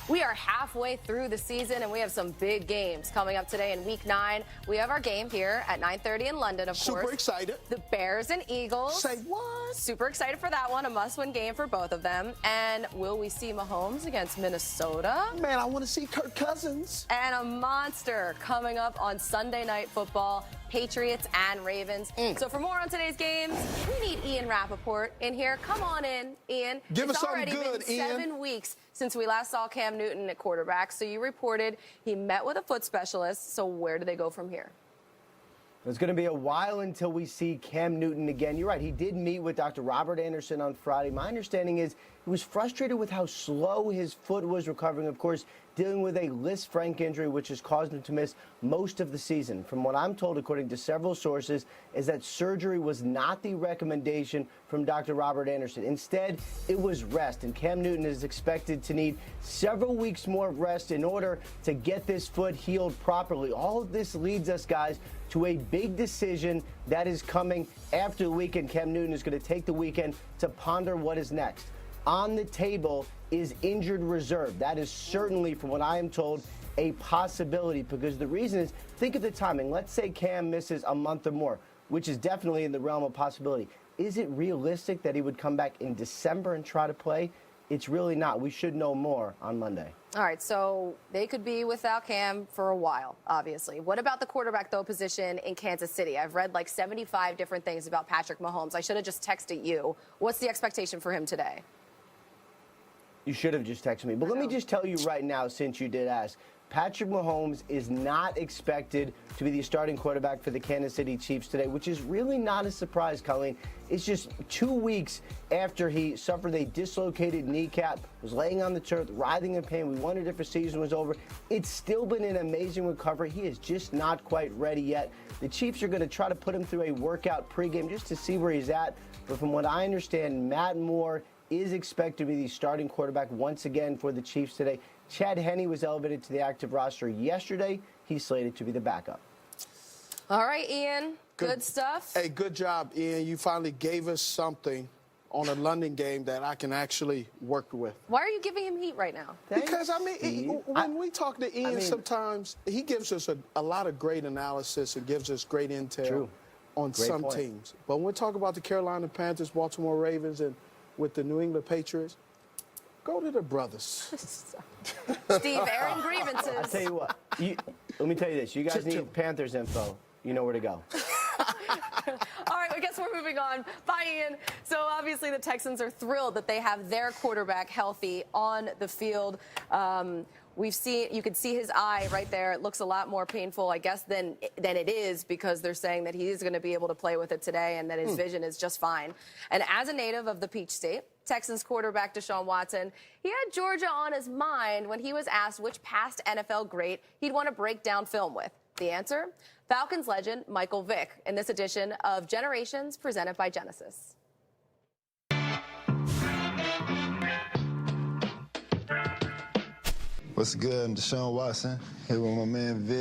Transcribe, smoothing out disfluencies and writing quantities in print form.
We are halfway through the season, and we have some big games coming up today in Week 9. We have our game here at 9:30 in London, of course. Super excited. The Bears and Eagles. Say what? Super excited for that one. A must-win game for both of them. And will we see Mahomes against Minnesota? Man, I want to see Kirk Cousins. And a monster coming up on Sunday Night Football, Patriots and Ravens. So for more on today's games, we need Ian Rappaport in here. Come on in, Ian. Give us something good, Ian. It's already been 7 weeks since we last saw Cam Newton at quarterback. So you reported he met with a foot specialist. So where do they go from here? It's going to be a while until we see Cam Newton again. You're right. He did meet with Dr. Robert Anderson on Friday. My understanding is he was frustrated with how slow his foot was recovering. Of course, dealing with a Lisfranc injury, which has caused him to miss most of the season. From what I'm told, according to several sources, is that surgery was not the recommendation from Dr. Robert Anderson. Instead, it was rest, and Cam Newton is expected to need several weeks more of rest in order to get this foot healed properly. All of this leads us, guys, to a big decision that is coming after the weekend. Cam Newton is going to take the weekend to ponder what is next. On the table is injured reserve. That is certainly, from what I am told, a possibility, because the reason is, think of the timing. Let's say Cam misses a month or more, which is definitely in the realm of possibility. Is it realistic that he would come back in December and try to play? It's really not. We should know more on Monday. All right, so they could be without Cam for a while, obviously. What about the quarterback, though, position in Kansas City? I've read like 75 different things about Patrick Mahomes. I should have just texted you. What's the expectation for him today? You should have just texted me. But let me just tell you right now, since you did ask, Patrick Mahomes is not expected to be the starting quarterback for the Kansas City Chiefs today, which is really not a surprise, Colleen. It's just 2 weeks after he suffered a dislocated kneecap, was laying on the turf, writhing in pain. We wondered if his season was over. It's still been an amazing recovery. He is just not quite ready yet. The Chiefs are going to try to put him through a workout pregame just to see where he's at. But from what I understand, Matt Moore is expected to be the starting quarterback once again for the Chiefs today. Chad Henne was elevated to the active roster yesterday. He's slated to be the backup. All right, Ian. Good stuff. Hey, good job, Ian. You finally gave us something on a London game that I can actually work with. Why are you giving him heat right now? Because, I mean, when we talk to Ian, sometimes he gives us a lot of great analysis and gives us great intel on some teams. But when we talk about the Carolina Panthers, Baltimore Ravens, and with the New England Patriots, go to the brothers. Steve, airing grievances. I'll tell you what. Let me tell you this. You guys need Panthers info. You know where to go. All right, I guess we're moving on. Bye, Ian. So obviously the Texans are thrilled that they have their quarterback healthy on the field. You can see his eye right there. It looks a lot more painful, I guess, than it is, because they're saying that he's going to be able to play with it today and that his vision is just fine. And as a native of the Peach State, Texans quarterback Deshaun Watson, he had Georgia on his mind when he was asked which past NFL great he'd want to break down film with. The answer? Falcons legend Michael Vick in this edition of Generations presented by Genesis. What's good? I'm Deshaun Watson, here with my man Vic.